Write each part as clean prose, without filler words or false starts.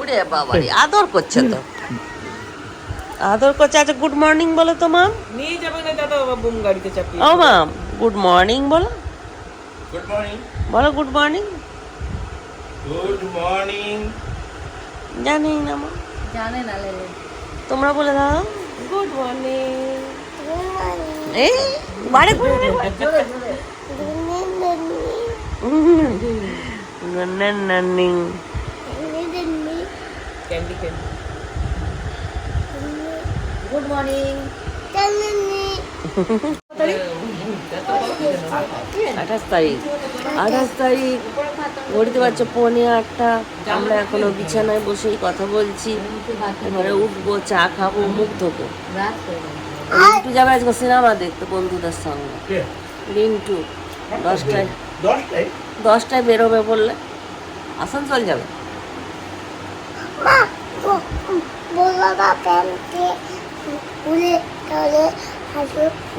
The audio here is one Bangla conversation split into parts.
ওরে বাবারে আদর করছে তো, আদর করছে। আচ্ছা গুড মর্নিং বলো তো মাম। নিয়ে যাবে না দাদা বাবা বুম গাড়িতে চাপিয়ে। ও মাম গুড মর্নিং বলো, গুড মর্নিং। বলো গুড মর্নিং। Good morning. জানি না মা, জানে না লেলে। তোমরা বলে দাও গুড মর্নিং। এই বাড়ি ঘুরে জোরে জোরে। নান্নি ক্যান্ডি ক্যান্ডি। Good morning. 28 তারিখ, 28 তারিখ ঘড়িতে বাচ্চা 7:45। আমরা এখনো বিছানায় বসেই কথা বলছি। এবারে উঠবো, চা খাবো, মুখ ধোবো। রাত করে দাও। রিন্টু যাবে আজকে সিনেমা দেখতে বন্ধুদের সঙ্গে। কে? রিন্টু 10টায় 10টায়? 10টায় বেরোবে বললে। আসানসোল যাবে।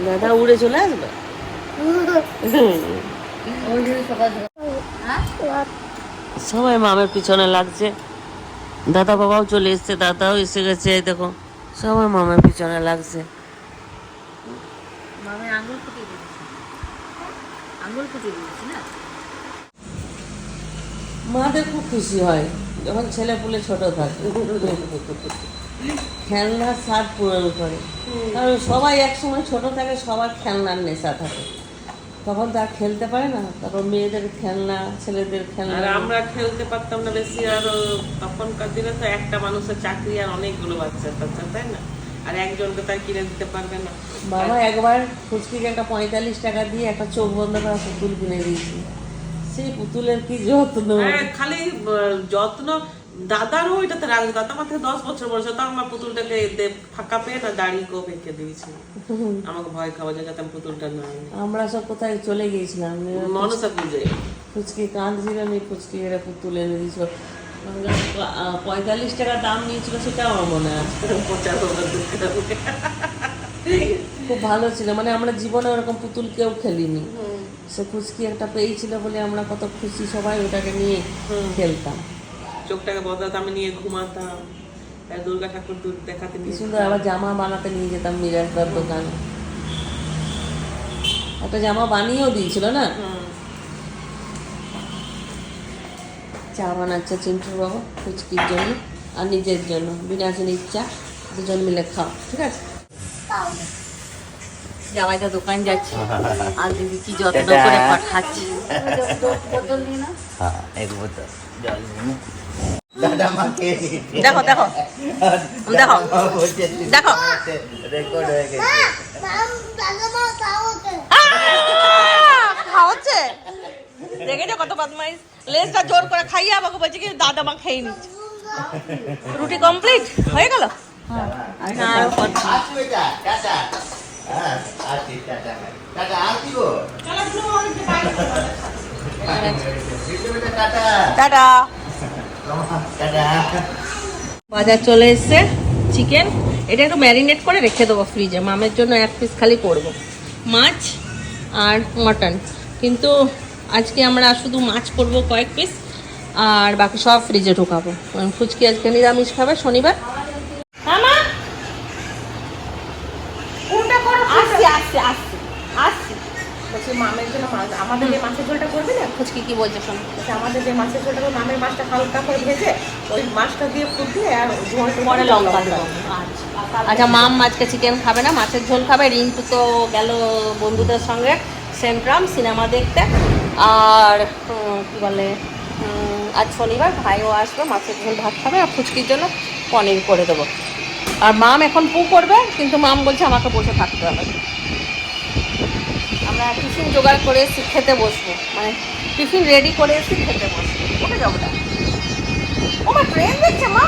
দাদা উড়ে চলে আসবে। ওই জন্য সকাল সকাল। হ্যাঁ? সবাই মামের পিছনে লাগছে। দাদা বাবাও চলে এসছে, দাদাও এসে গেছে, এই দেখো সবাই মামের পিছনে লাগছে। মামে আঙুল ফুটিয়ে দিয়েছি। আঙুল ফুটিয়ে দিয়েছি না? মাদের খুব খুশি হয় যখন ছেলে পুলে ছোট থাকে, খেলনার স্বাদ পূরণ করে। কারণ সবাই একসময় ছোট থাকে, সবার খেলনার নেশা থাকে, তখন তো আর খেলতে পারে না। তারপর মেয়েদের খেলনা, ছেলেদের আর খেলনা। আমরা খেলতে পারতাম না বেশি। আর তখনকার দিনে তো একটা মানুষের চাকরি আর অনেকগুলো বাচ্চা টাচ্চা, তাই না? আর একজনকে তার কিনে দিতে পারবে না। বাবা একবার ফুচকিকে একটা 45 টাকা দিয়ে একটা চোখ বন্ধ করা পুতুল কিনে দিয়েছি। সেই পুতুলের কি যত্ন! হ্যাঁ, খালি যত্ন। দাদারও এটাতে রাগ। দাদা আমার থেকে 10 বছর বয়স, তো আমার পুতুলটাকে ফাঁকা পেয়ে না দাড়ি কো বেঁকে দিয়েছিল। আমাকে ভয় খাওয়া যায় যাতে আমি পুতুলটা না আনি। আমরা সব কোথায় চলে গিয়েছিলাম, মনসা পুজো। ফুচকি কাঁদছিল, আমি ফুচকি এরা পুতুল এনে দিয়েছিল। 45 টাকা দাম নিয়েছিল, সেটাও আমার মনে আছে। খুব ভালো ছিল, মানে আমরা জীবনে ওরকম পুতুল কেউ খেলিনি। সে ফুচকি একটা পেয়েছিল বলে আমরা কত খুশি, সবাই ওটাকে নিয়ে খেলতাম। চোখটাকে বদলাতে আমি নিয়ে ঘুমাতাম। দুর্গা ঠাকুর দেখাতে কি নিয়ে সুন্দর আবার জামা বানাতে নিয়ে যেতাম মিরাজদার দোকানে। একটা জামা বানিয়েও দিয়েছিল না। চা বানাচ্ছে চিন্টুর বাবা ফুচকির জন্য আর নিজের জন্য, বিনাশিনীর চা। দুজন মিলে খাও, ঠিক আছে? জামাইটা দোকান যাচ্ছে আর দিদি কি যত্ন করে পাঠাচ্ছে। বোতল নিয়ে না? হ্যাঁ, এক বোতল জল নিন। দাদা মাকে দেখো দেখো দেখো দেখো রেকর্ড হয়ে গেছে। খাওয়াচ্ছে, দেখেছো কত বদমাইশ। লেজটা জোর করে খাইয়ে আমাকে বলছে কি দাদা মা খেয়ে নিচ্ছে। রুটি কমপ্লিট হয়ে গেল। আসি বেটা, টাটা। হ্যাঁ, আসি, টাটা। টাটা, আসি গো। বিট্টু বেটা, টাটা। টাটা। টাটা। বাজার চলে এসছে চিকেন। এটা একটু ম্যারিনেট করে রেখে দেবো ফ্রিজে। মামের জন্য 1 পিস খালি করব, মাছ আর মটন। কিন্তু আজকে আমরা শুধু মাছ করব কয়েক পিস, আর বাকি সব ফ্রিজে ঢোকাবো। ফুচকি আজকে নিরামিষ খাবে শনিবার। হ্যাঁ মা, কোনটা করো? আসছি আসছি আসছি আসছি। বলছি মামের জন্য আমাদের যে মাছের ঝোলটা করবে না, ফুচকি কি বলছে শোনো। বলছে আমাদের যে মাছের ঝোলটা করবে, মামের মাছটা হালকা করে ভেজে ওই মাছটা দিয়ে ফুটিয়ে আর ঝোলটা পরে লঙ্কা দেবো। আচ্ছা আচ্ছা, মাম আজকে চিকেন খাবে না, মাছের ঝোল খাবে। রিন্টু তো গেল বন্ধুদের সঙ্গে সেন্ট্রাম সিনেমা দেখতে। আর কি বলে, আজ শনিবার, ভাইও আসবে, মাছের ঝোল ভাত খাবে। আর ফুচকির জন্য পনির করে দেবো। আর মাম এখন পু করবে, কিন্তু মাম বলছে আমাকে বসে থাকতে হবে। আমরা টিফিন জোগাড় করে এসে খেতে বসবো, মানে টিফিন রেডি করে এসে খেতে বসবো। কোথায় যাবো? ও মা ট্রেন দেখছে মা।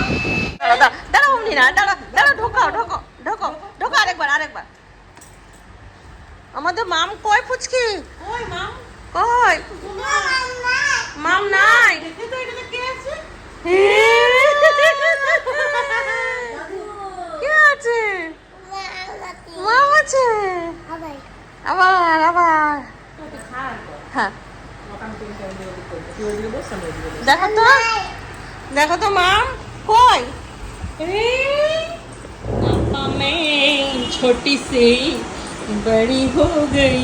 দাঁড়া দাঁড়া অমনি না, দাঁড়া দাঁড়া, ঢোকাও ঢোকো ঢোকো ঢোকো, আরেকবার আরেকবার। আমাদের মাম কই ফুচকি? ওই মাম কই মাম নাই। কে আছে? মাম আছে। আবার আবার হ্যাঁ, দেখো তো দেখো তো মাম কই ছোটি সে বড়ি হো গই।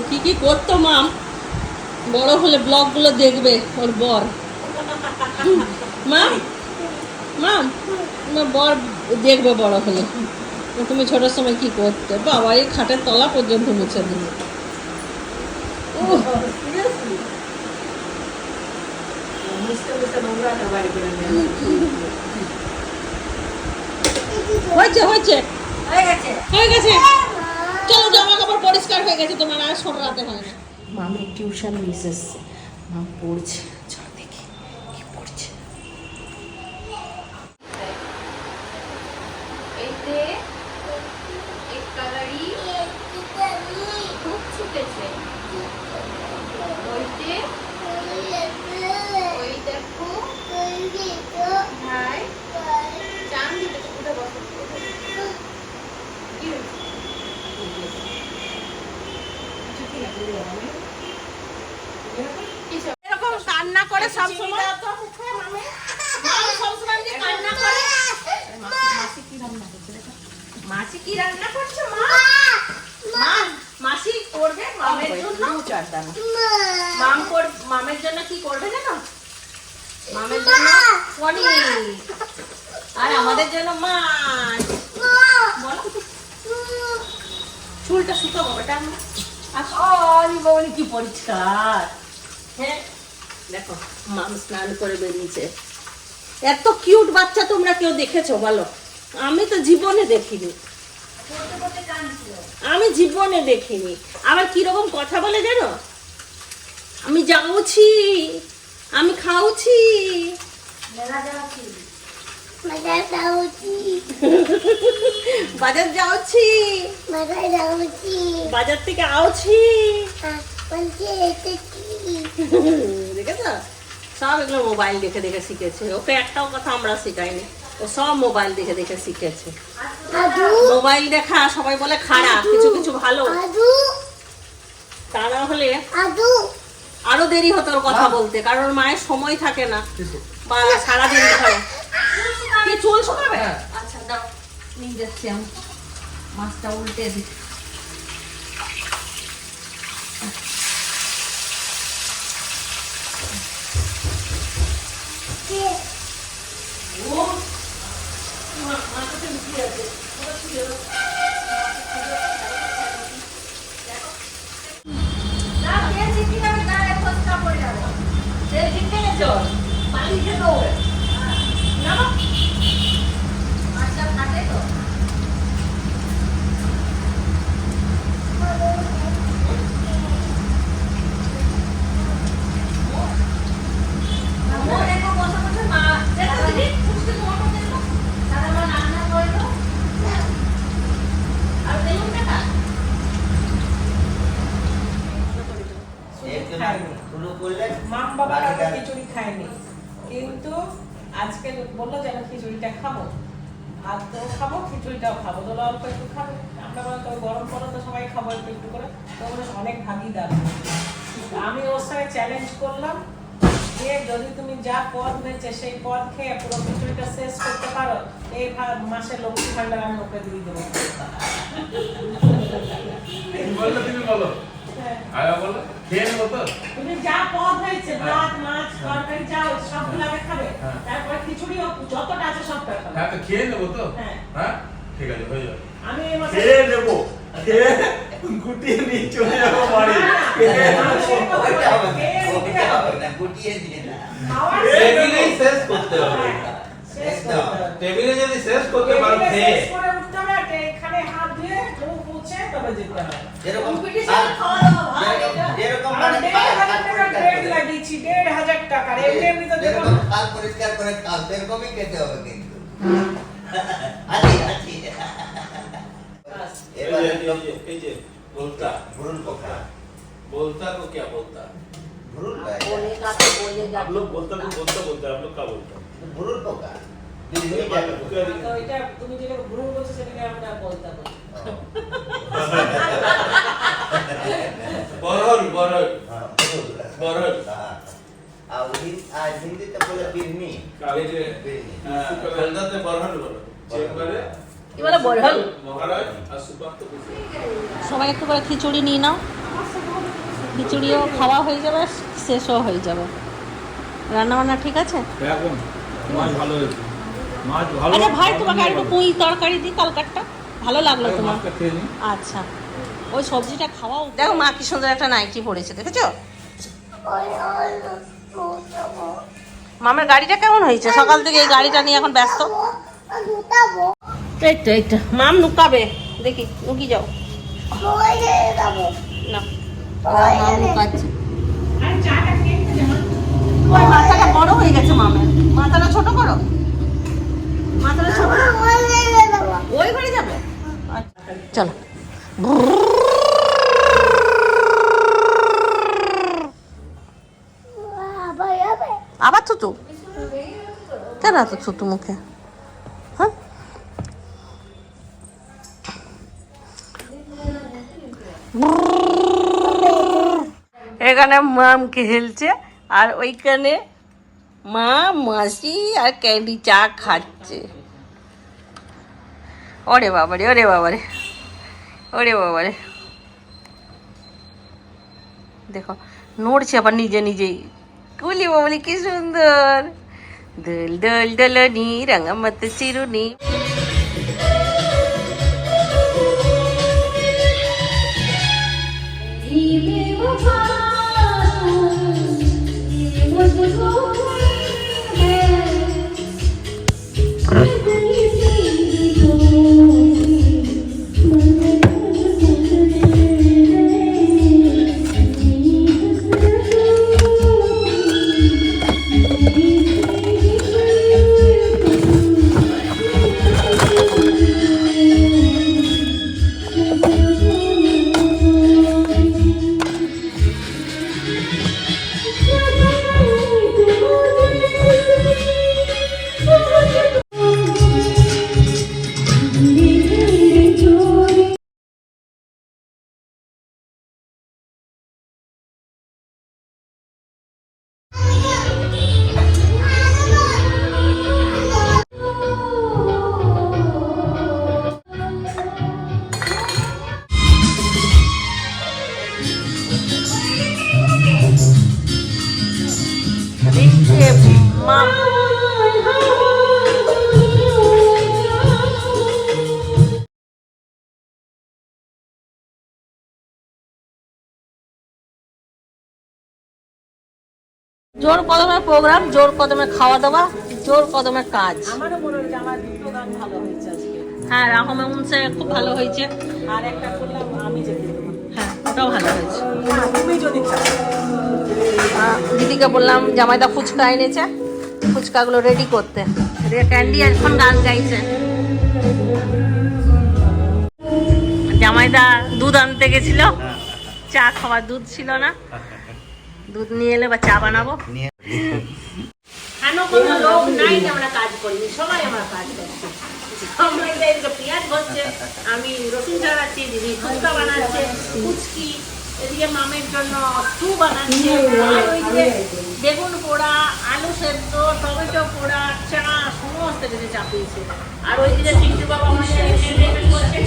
কি কি করতো মাম, বড় হলে ব্লগগুলো দেখবে ওর বর। মাম মাম তোমার বর দেখবে বড় হলে তুমি ছোটোর সময় কি করতে। বাবা এই খাটের তলা পর্যন্ত মুছে দিল। হয়েছে হয়েছে হয়ে গেছে। চলো জামা কাপড় পরিষ্কার হয়ে গেছে, তোমার আর সরাতে হয় না। মামের টিউশন মিস এসছে, মাম পড়ছে, চল দেখি কি পড়ছে। এইতে এক কালারি খুব ছুটেছে, ওইতে ওই দেখো ভাই চান দিতে উঠে বসো। কি হয়েছে? এরকম কান্না করে সব সময়, কান্না করে। মাসি কি রান্না করছো মা? মাসি করবে মামের জন্য মামের জন্য কি করবে জানো? মামের জন্য পনির আর আমাদের জন্য মাছ। বলো চুলটা শুকাবো বেটা। বলি কি পরিষ্কার। হ্যাঁ দেখো মাম স্নান করে বেরিয়েছে। এত কিউট বাচ্চা তোমরা কেউ দেখেছো বলো? আমি তো জীবনে দেখিনি, আমি জীবনে দেখিনি। আবার কিরকম কথা বলে জানো? আমি যাচ্ছি, আমি খাওছি, বাজার যাচ্ছি, বাজার থেকে আওছি। দেখেছ সব এগুলো মোবাইল দেখে দেখে শিখেছে। ওকে একটাও কথা আমরা শেখাইনি, ও সব মোবাইল দেখে দেখে শিখেছে। মোবাইল দেখা সবাই বলে খারাপ, কিছু কিছু ভালো। তা না হলে আরো দেরি হতো ওর কথা বলতে, কারণ ওর মায়ের সময় থাকে না বা সারাদিন ধরে। কি চুল শুকাবে? আচ্ছা দাও নিয়ে যাচ্ছি আমি, মাছটা উল্টে দিই। মাম বাবা খিচুড়ি খায়নি, কিন্তু আজকে বললো যে আমি খিচুড়িটা খাবো, ভাতও খাবো খিচুড়িটাও খাবো। তো অল্প একটু খাবে, আমরা বলতো গরম করো তো সবাই খাবো একটু একটু করে। তো অনেক ভাগিদার। আমি ওর সঙ্গে চ্যালেঞ্জ করলাম যে যদি তুমি যা পদ হয়েছে সেই পদ খেয়ে পুরো খিচুড়িটা শেষ করতে পারো, এই মাসে লক্ষ্মী ভান্ডার আমি ওকে দিয়ে দেবো। তুমি বলো আয়া বলো খেয়ে নেবো তো। তুমি যা পদ হয়েছে ভাত মাছ তরকারি যা সবগুলো আগে খাবে, তারপর খিচুড়ি যতটা আছে সবটা খাবে। হ্যাঁ তো খেয়ে নেবো তো। হ্যাঁ হ্যাঁ ঠিক আছে হয়ে যাবে। আমি খেয়ে নেবো, খেয়ে গুটিয়ে নিয়ে চলে যাবো বাড়ি। গুটিয়ে নিয়ে না, টেবিলেই শেষ করতে হবে। টেবিলে যদি শেষ করতে পারো খেয়ে এখানে হাত ধুয়ে মুখ মুছে তবে যেতে হবে। যেরকম যেরকম আর 1,500 টাকা ট্রেড লাগিয়েছি, 1,500 টাকা। এমনি তো দেখো যেরকম খাল পরিষ্কার করে খাল সেরকমই খেতে হবে কিন্তু। আছি আছি। এবার এই যে बोलता भुरुल पोखरा, बोलता को क्या बोलता? भुरुल का है। आप लोग बोलता को बोलता बोलते हैं, आप लोग क्या बोलते हैं? भुरुल पोखरा दिल्ली ये में बात जाकर क्या তো এটা তুমি যেটা ভুরু বলছো সেটাকে আমরা বলতে বলি। बरहल बरहल हाँ, भुरुल। बरहल हाँ। আর হিন্দিতে বলে বিরনি। কালি যে কলকাতাতে বরহল বলো চেম্বারে কি বলে বরহল? মহারাজ আর সুপান্ত বসে সবাই একটু করে খিচুড়ি নিয়ে নাও, খিচুড়িও খাওয়া হয়ে যাবে, শেষও হয়ে যাবে। রান্নাবান্না ঠিক আছে? এখন মাছ ভালো হয়েছে, মাছ ভালো। আচ্ছা ভাই, তোমাকে আর একটু পুঁই তরকারি দিই কালকারটা, ভালো লাগলো তোমার? মাছটা খেয়ে নিই। আচ্ছা, ওই সবজিটা খাওয়াও। দেখো মা কি সুন্দর একটা নাইটি পরেছে, দেখেছো? মামের গাড়িটা কেমন হয়েছে? সকাল থেকে এই গাড়িটা নিয়ে এখন ব্যস্ত। এই তো মাম নুকাবে, দেখি নুকি যাও না, মাম নুকাচ্ছে। ওই মাথাটা বড় হয়ে গেছে মামের, মাথাটা ছোট করো, মাথাটা ছোট। ওই ঘরে যাবে, চলো। আবার থুতু? কেন এত থুতু মুখে? হ্যাঁ, এখানে মাম খেলছে আর ওইখানে মা, মাসি আর ক্যান্ডি চা খাচ্ছে। ওরে বাবারে, ওরে বাবারে, ওরে বাবারে, দেখো নড়ছে আবার নিজে নিজেই। কুলি বাবলি কি সুন্দর, দোল দোল দোলনি রাঙামত চিরুনি। মাম জোর কদমে প্রোগ্রাম, জোর কদমে খাওয়া দাওয়া, জোর কদমে কাজ। আমারও মনে হচ্ছে আমার দুটো গান ভালো হয়েছে আজকে। হ্যাঁ, রাহমে মুনসে খুব ভালো হয়েছে। আর একটা করলাম আমি যেতে তোমার। হ্যাঁ, ওটাও ভালো হয়েছে। তুমি যদি চাও। দিদিকে বললাম জামাইদা ফুচকা এনেছে, ফুচকাগুলো রেডি করতে। ক্যান্ডি এখন গান গাইছে। জামাইদা দুধ আনতে গেছিল, চা খাওয়ার দুধ ছিল না, দুধ নিয়ে এলে বা চা বানাবো। কেন কোনো লোক নাই যে আমরা কাজ করিনি, সবাই আমরা কাজ করছি। পেঁয়াজ ভরছে, আমি রসুন ছাড়াচ্ছি, দিদি ফুচকা বানাচ্ছে, ফুচকি, এদিকে মামের জন্য স্টু বানাচ্ছে, আর ওইদিকে বেগুন পোড়া, আলু সেদ্ধ, টমেটো পোড়া, চা, সমস্ত কিছু চাপিয়েছে। আর ওইদিকে চিন্টু বাবা আমাদের entertainment করছে,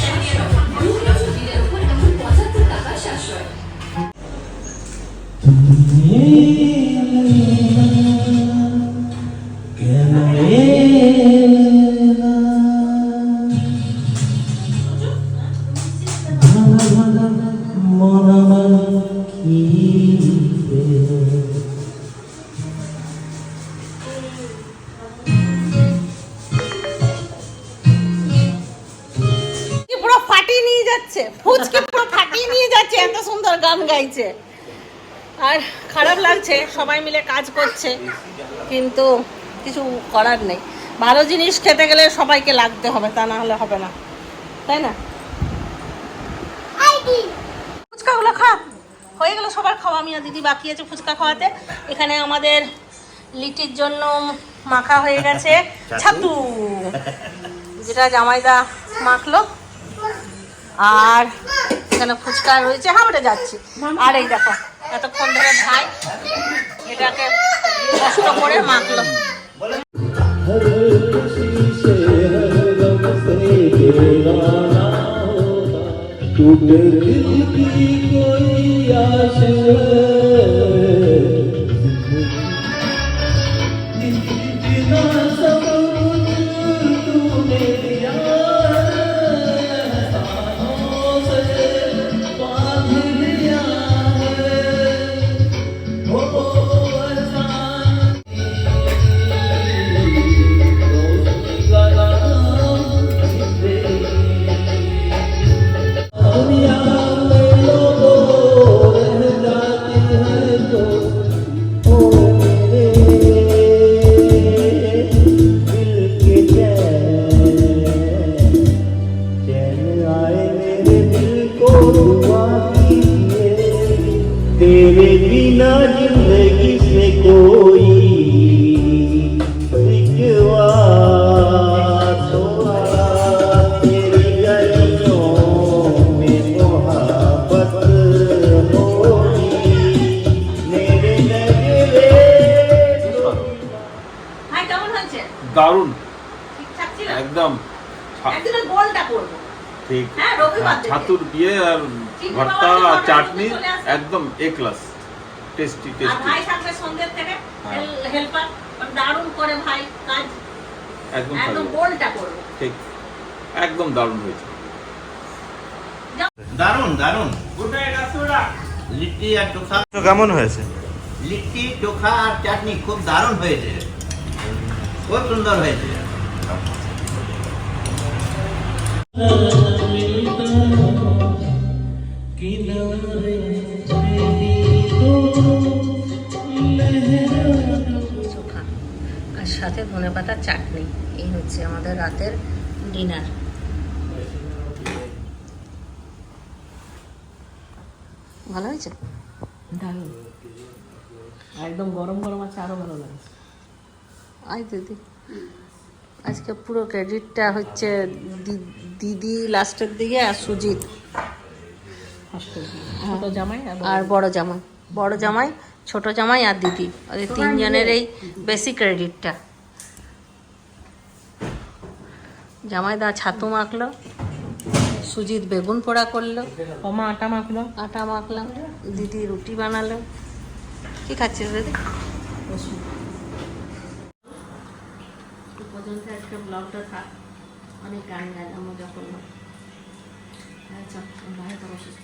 পুরো ফাটিয়ে নিয়ে যাচ্ছে, ফুচকে পুরো ফাটিয়ে নিয়ে যাচ্ছে, এত সুন্দর গান গাইছে। আর খারাপ লাগছে, সবাই মিলে কাজ করছে, কিন্তু কিছু করার নেই। ভালো জিনিস খেতে গেলে সবাইকে লাগতে হবে, তা না হলে হবে না, তাই না? ফুচকাগুলো খা, হয়ে গেল সবার খাওয়া। আমি আর দিদি বাকি আছে ফুচকা খাওয়াতে। এখানে আমাদের লিটির জন্য মাখা হয়ে গেছে ছাতু, যেটা জামাইদা মাখলো। আর এখানে ফুচকা রয়েছে, হ্যাঁ ওটা যাচ্ছি। আর এই দেখো এতক্ষণ ধরে ভাই এটাকে কষ্ট করে মাখলো। टूटे दिल की कोई आश इतना सब तूने दिया एहसानों से बांध लिया है हो एहसान रोशनी का नाम दुनिया में लोगों रह जाती है तो ओ मेरे दिल के चैन आए मेरे दिल को दुआ कीजिए तेरे बिना जिंदगी से कोई शिकवा तो तेरी गलियों में मोहब्बत होगी मेरे नजरे ভাই কেমন হয়েছে? দারুণ ঠিকঠাক ছিল? একদম একদিনে গোলটা করবো। ঠিক হ্যাঁ, রবিবার থেকে। ছাতুর বিয়ে আর চিংড়ি ভর্তা বাবা আর তো চাটনি চলে আসে। একদম এ ক্লাস টেস্টি আর টেস্টি ভাই থাকবে সন্ধ্যের থেকে হ্যাঁ। হেল্পার, দারুণ করে ভাই কাজ, একদম একদম ভালো। গোলটা করবো। ঠিক একদম দারুণ হয়েছে। দারুণ দারুণ লিট্টি আর চোখা কেমন হয়েছে? লিট্টি চোখা আর চাটনি খুব দারুণ হয়েছে, খুব সুন্দর হয়েছে। চোখা আর সাথে ধনেপাতার চাটনি, এই হচ্ছে আমাদের রাতের ডিনার। ভালো হয়েছে? দারুণ, একদম গরম গরম আছে, আরো ভালো লাগে। আই দিদি, আজকে পুরো ক্রেডিটটা হচ্ছে দিদি লাস্টের দিকে আর সুজিত ছোট জামাই আর বড় জামাই ছোট জামাই আর দিদি, ওদের তিনজনের এই বেশি ক্রেডিটটা। জামাই দা ছাতু মাখলো, সুজিত বেগুন পোড়া করলো, কমা আটা মাখলো, আটা মাখলাম, দিদি রুটি বানালো। কি খাচ্ছিস দিদি? পর্যন্ত একটা ব্লগটা থাক, অনেক গান গান মজা করলাম। আচ্ছা, বাইরে অসুস্থ।